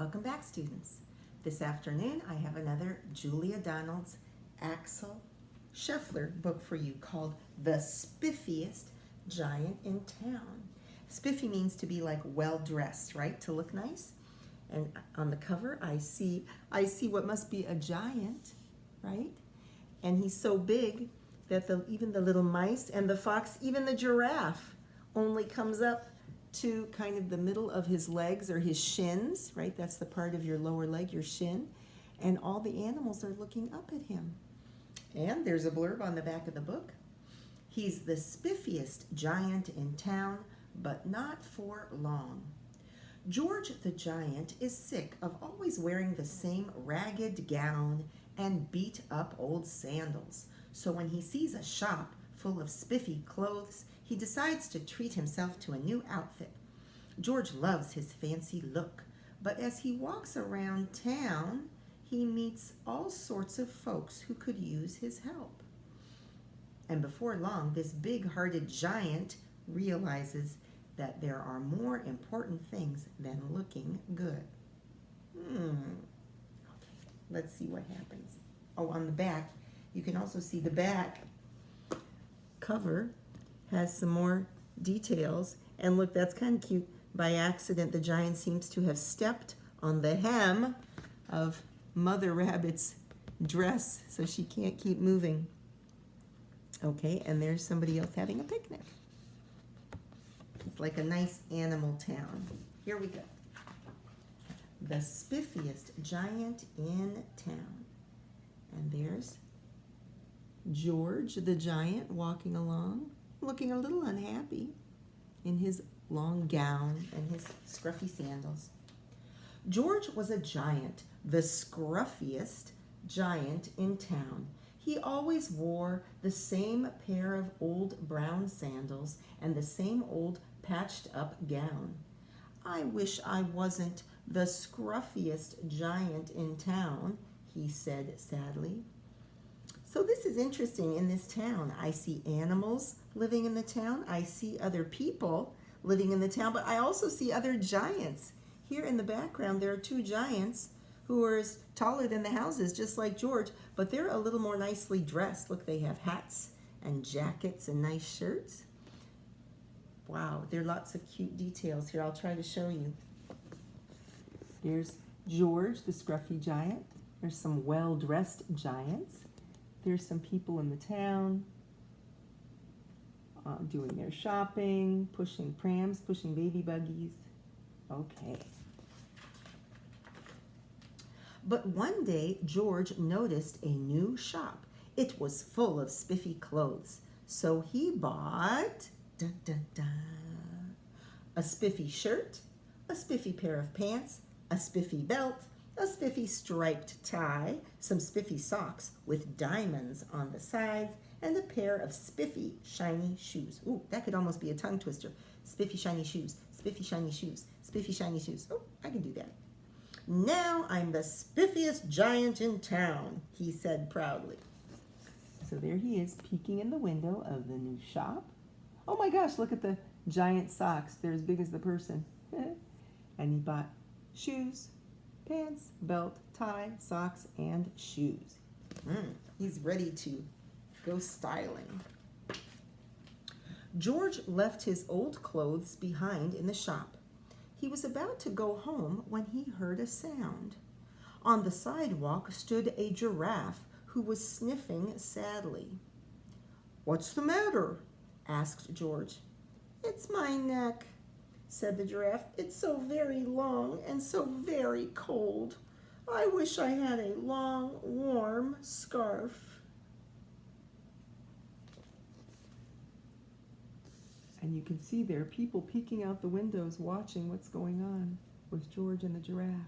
Welcome back, students. This afternoon, I have another Julia Donald's Axel Scheffler book for you called The Spiffiest Giant in Town. Spiffy means to be like well-dressed, right? To look nice. And on the cover, I see what must be a giant, right? And he's so big that even the little mice and the fox, even the giraffe, only comes up to kind of the middle of his legs or his shins, right? That's the part of your lower leg, your shin. And all the animals are looking up at him. And there's a blurb on the back of the book. He's the spiffiest giant in town, but not for long. George the giant is sick of always wearing the same ragged gown and beat up old sandals. So when he sees a shop full of spiffy clothes, he decides to treat himself to a new outfit. George loves his fancy look, but as he walks around town, he meets all sorts of folks who could use his help. And before long, this big-hearted giant realizes that there are more important things than looking good. Okay, let's see what happens. Oh, on the back, you can also see the back cover has some more details. And look, that's kind of cute. By accident, the giant seems to have stepped on the hem of Mother Rabbit's dress, so she can't keep moving. Okay, and there's somebody else having a picnic. It's like a nice animal town. Here we go. The spiffiest giant in town. And there's George the giant walking along, looking a little unhappy in his long gown and his scruffy sandals. George was a giant, the scruffiest giant in town. He always wore the same pair of old brown sandals and the same old patched up gown. I wish I wasn't the scruffiest giant in town, he said sadly. So this is interesting in this town. I see animals living in the town. I see other people living in the town, but I also see other giants. Here in the background, there are two giants who are as taller than the houses, just like George, but they're a little more nicely dressed. Look, they have hats and jackets and nice shirts. Wow, there are lots of cute details here. I'll try to show you. There's George, the scruffy giant. There's some well-dressed giants. There's some people in the town doing their shopping, pushing prams, pushing baby buggies. Okay. But one day, George noticed a new shop. It was full of spiffy clothes. So he bought a spiffy shirt, a spiffy pair of pants, a spiffy belt, a spiffy striped tie, some spiffy socks with diamonds on the sides, and a pair of spiffy shiny shoes. Ooh, that could almost be a tongue twister. Spiffy shiny shoes, spiffy shiny shoes, spiffy shiny shoes. Oh, I can do that. Now I'm the spiffiest giant in town, he said proudly. So there he is, peeking in the window of the new shop. Oh my gosh, look at the giant socks. They're as big as the person. And he bought shoes, pants, belt, tie, socks, and shoes. He's ready to go styling. George left his old clothes behind in the shop. He was about to go home when he heard a sound. On the sidewalk stood a giraffe who was sniffing sadly. "What's the matter?" asked George. "It's my neck," said the giraffe. "It's so very long and so very cold. I wish I had a long, warm scarf." And you can see there are people peeking out the windows watching what's going on with George and the giraffe.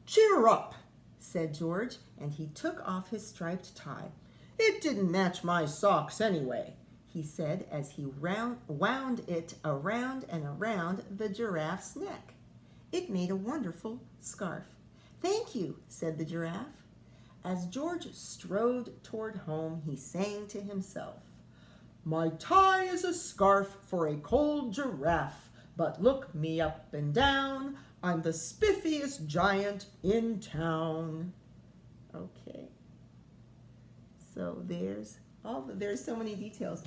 "Cheer up," said George, and he took off his striped tie. "It didn't match my socks anyway," he said as he wound it around and around the giraffe's neck. It made a wonderful scarf. "Thank you," said the giraffe. As George strode toward home, he sang to himself, "My tie is a scarf for a cold giraffe, but look me up and down. I'm the spiffiest giant in town. Okay. So there's so many details.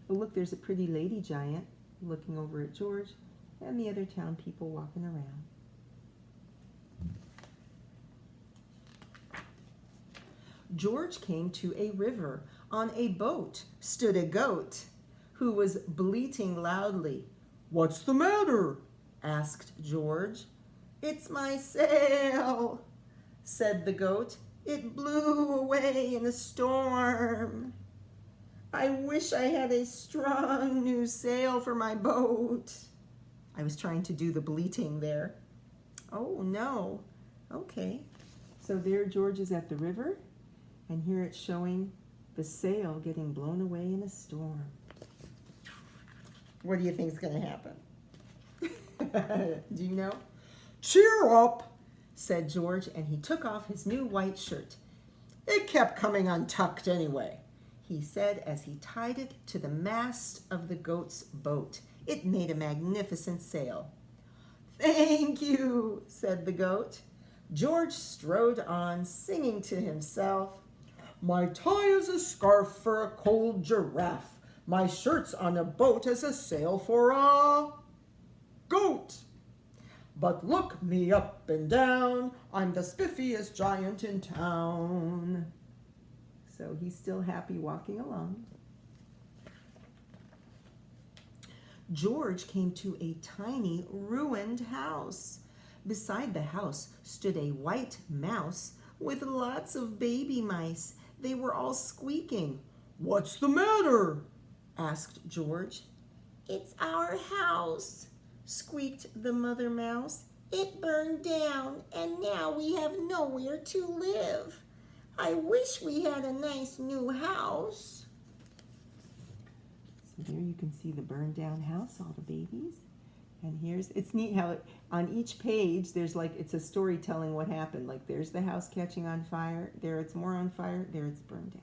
Oh, look, there's a pretty lady giant looking over at George and the other town people walking around. George came to a river. On a boat stood a goat who was bleating loudly. "What's the matter?" asked George. "It's my sail," said the goat. "It blew away in a storm. I wish I had a strong new sail for my boat." I was trying to do the bleating there. Oh, no. Okay. So there George is at the river, and here it's showing the sail getting blown away in a storm. What do you think is going to happen? Do you know? "Cheer up," said George, and he took off his new white shirt. "It kept coming untucked anyway," he said as he tied it to the mast of the goat's boat. It made a magnificent sail. "Thank you," said the goat. George strode on, singing to himself, "My tie is a scarf for a cold giraffe. My shirt's on a boat as a sail for a goat. But look me up and down. I'm the spiffiest giant in town." So he's still happy walking along. George came to a tiny ruined house. Beside the house stood a white mouse with lots of baby mice. They were all squeaking. "What's the matter?" asked George. "It's our house," squeaked the mother mouse. "It burned down, and now we have nowhere to live. I wish we had a nice new house." So there you can see the burned down house, all the babies. And it's neat how on each page there's it's a story telling what happened. Like there's the house catching on fire, there it's more on fire, there it's burned down.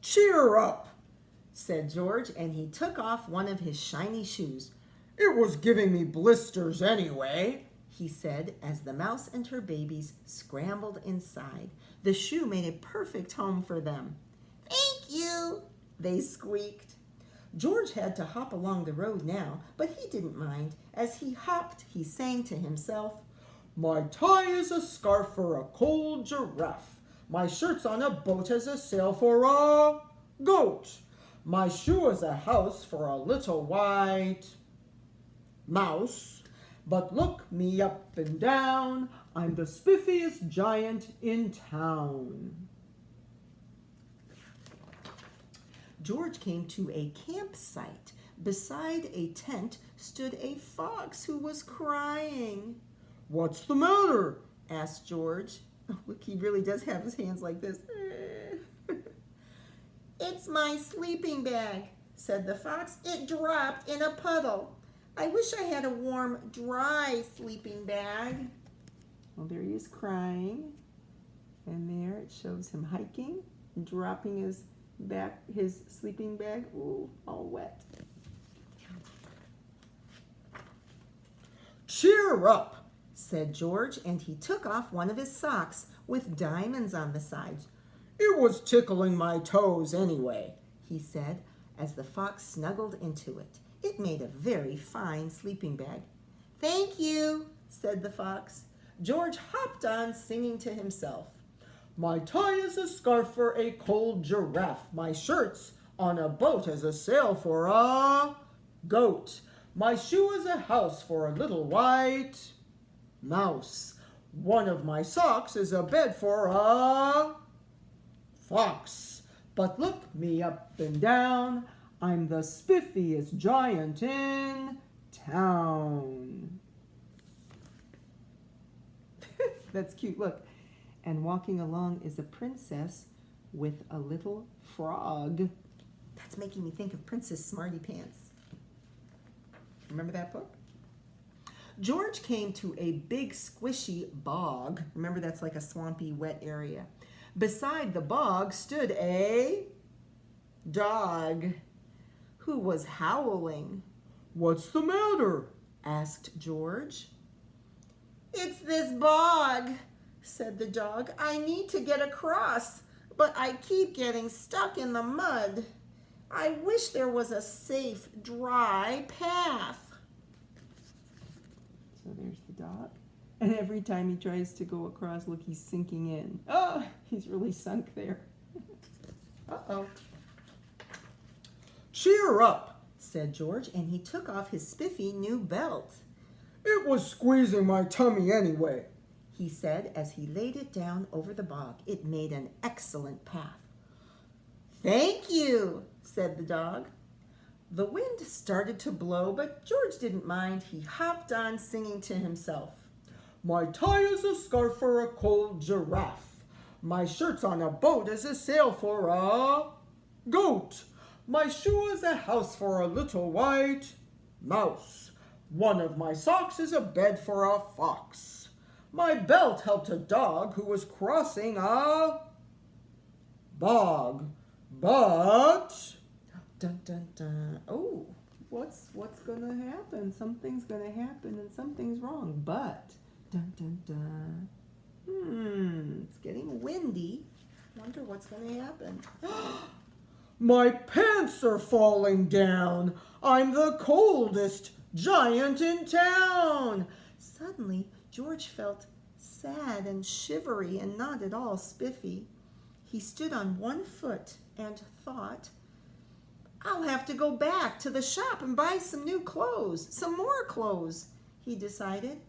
"Cheer up," said George, and he took off one of his shiny shoes. "It was giving me blisters anyway," he said as the mouse and her babies scrambled inside. The shoe made a perfect home for them. "Thank you," they squeaked. George had to hop along the road now, but he didn't mind. As he hopped, he sang to himself, "My tie is a scarf for a cold giraffe. My shirt's on a boat as a sail for a goat. My shoe is a house for a little white mouse. But look me up and down. I'm the spiffiest giant in town." George came to a campsite. Beside a tent stood a fox who was crying. "What's the matter?" asked George. Oh, look, he really does have his hands like this. "It's my sleeping bag," said the fox. "It dropped in a puddle. I wish I had a warm, dry sleeping bag." Well, there he is crying. And there it shows him hiking, dropping his sleeping bag, ooh, all wet. "Cheer up," said George, and he took off one of his socks with diamonds on the sides. "It was tickling my toes anyway," he said as the fox snuggled into it. It made a very fine sleeping bag. "Thank you," said the fox. George hopped on, singing to himself. "My tie is a scarf for a cold giraffe. My shirt's on a boat as a sail for a goat. My shoe is a house for a little white mouse. One of my socks is a bed for a fox. But look me up and down. I'm the spiffiest giant in town." That's cute, look. And walking along is a princess with a little frog. That's making me think of Princess Smarty Pants. Remember that book? George came to a big squishy bog. Remember, that's like a swampy, wet area. Beside the bog stood a dog who was howling. "What's the matter?" asked George. "It's this bog," said the dog. "I need to get across, but I keep getting stuck in the mud. I wish there was a safe, dry path." So there's the dog. And every time he tries to go across, look, he's sinking in. Oh, he's really sunk there. Uh-oh. "Cheer up," said George, and he took off his spiffy new belt. "It was squeezing my tummy anyway," he said as he laid it down over the bog. It made an excellent path. "Thank you," said the dog. The wind started to blow, but George didn't mind. He hopped on, singing to himself. "My tie is a scarf for a cold giraffe. My shirt's on a boat as a sail for a goat. My shoe is a house for a little white mouse. One of my socks is a bed for a fox. My belt helped a dog who was crossing a bog. But..." Dun, dun, dun. Oh, what's gonna happen? Something's gonna happen and something's wrong. But, dun, dun, dun. It's getting windy. Wonder what's gonna happen. "My pants are falling down. I'm the coldest giant in town." Suddenly, George felt sad and shivery and not at all spiffy. He stood on one foot and thought, "I'll have to go back to the shop and buy some new clothes, some more clothes," he decided.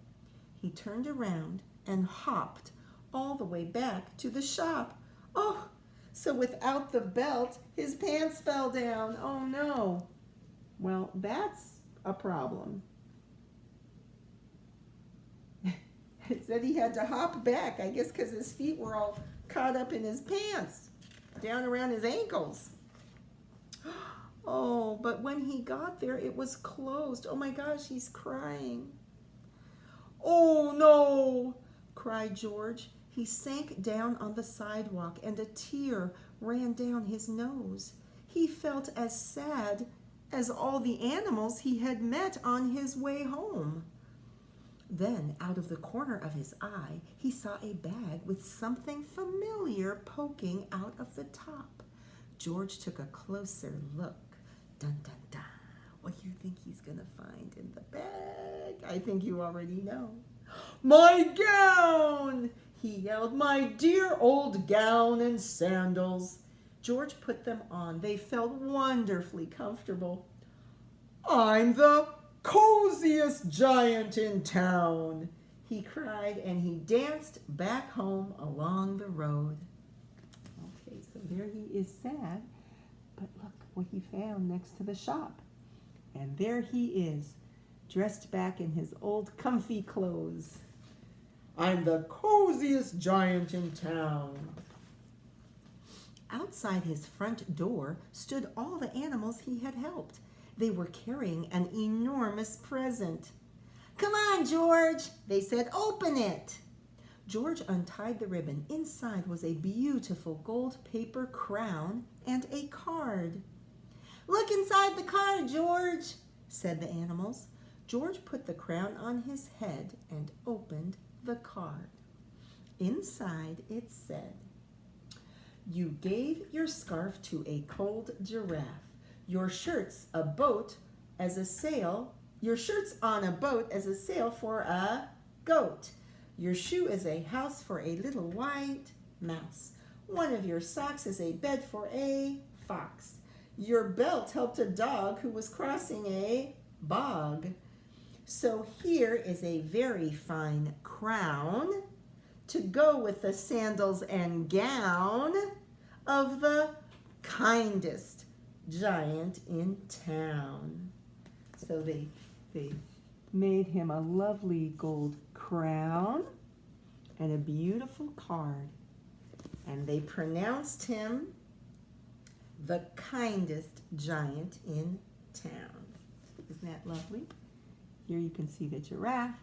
He turned around and hopped all the way back to the shop. Oh, so without the belt, his pants fell down. Oh no. Well, that's a problem. It said he had to hop back, I guess because his feet were all caught up in his pants, down around his ankles. Oh, but when he got there, it was closed. Oh my gosh, he's crying. "Oh no," cried George. He sank down on the sidewalk and a tear ran down his nose. He felt as sad as all the animals he had met on his way home. Then, out of the corner of his eye, he saw a bag with something familiar poking out of the top. George took a closer look. Dun, dun, dun. What do you think he's going to find in the bag? I think you already know. "My gown!" he yelled. "My dear old gown and sandals." George put them on. They felt wonderfully comfortable. "I'm the coziest giant in town," he cried, and he danced back home along the road. Okay, so there he is sad, but look what he found next to the shop. And there he is, dressed back in his old comfy clothes. "I'm the coziest giant in town." Outside his front door stood all the animals he had helped. They were carrying an enormous present. "Come on, George," they said, "open it." George untied the ribbon. Inside was a beautiful gold paper crown and a card. "Look inside the card, George," said the animals. George put the crown on his head and opened the card. Inside it said, "You gave your scarf to a cold giraffe. Your shirt's on a boat as a sail for a goat. Your shoe is a house for a little white mouse. One of your socks is a bed for a fox. Your belt helped a dog who was crossing a bog. So here is a very fine crown to go with the sandals and gown of the kindest giant in town." So they made him a lovely gold crown and a beautiful card. And they pronounced him the kindest giant in town. Isn't that lovely? Here you can see the giraffe,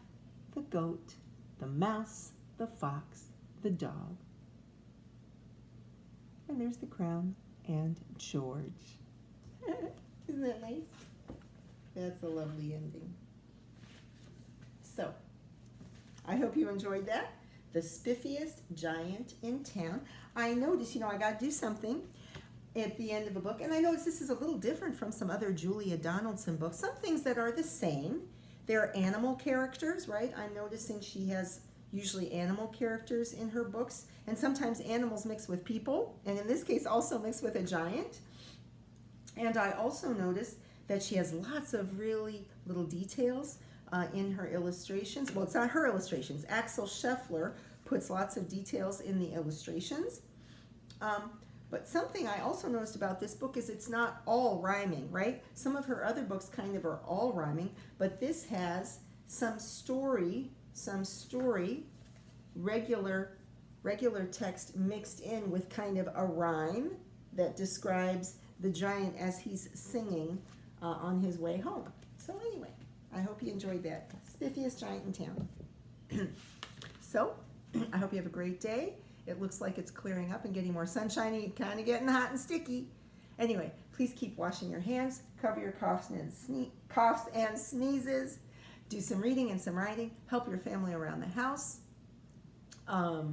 the goat, the mouse, the fox, the dog. And there's the crown and George. Isn't that nice? That's a lovely ending. So, I hope you enjoyed that. The Spiffiest Giant in Town. I noticed, I got to do something at the end of a book, and I noticed this is a little different from some other Julia Donaldson books. Some things that are the same. They're animal characters, right? I'm noticing she has usually animal characters in her books, and sometimes animals mix with people, and in this case also mixed with a giant. And I also noticed that she has lots of really little details in her illustrations. Well, it's not her illustrations. Axel Scheffler puts lots of details in the illustrations. But something I also noticed about this book is it's not all rhyming, right? Some of her other books kind of are all rhyming, but this has some story, regular text mixed in with kind of a rhyme that describes the giant as he's singing on his way home. So anyway, I hope you enjoyed that. Spiffiest Giant in Town. So, I hope you have a great day. It looks like it's clearing up and getting more sunshiny, kind of getting hot and sticky. Anyway, please keep washing your hands, cover your coughs and sneezes, do some reading and some writing, help your family around the house. I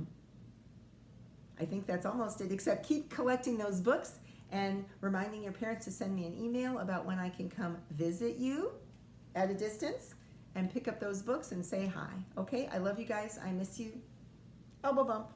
think that's almost it, except keep collecting those books and reminding your parents to send me an email about when I can come visit you at a distance and pick up those books and say hi. Okay, I love you guys. I miss you. Elbow bump.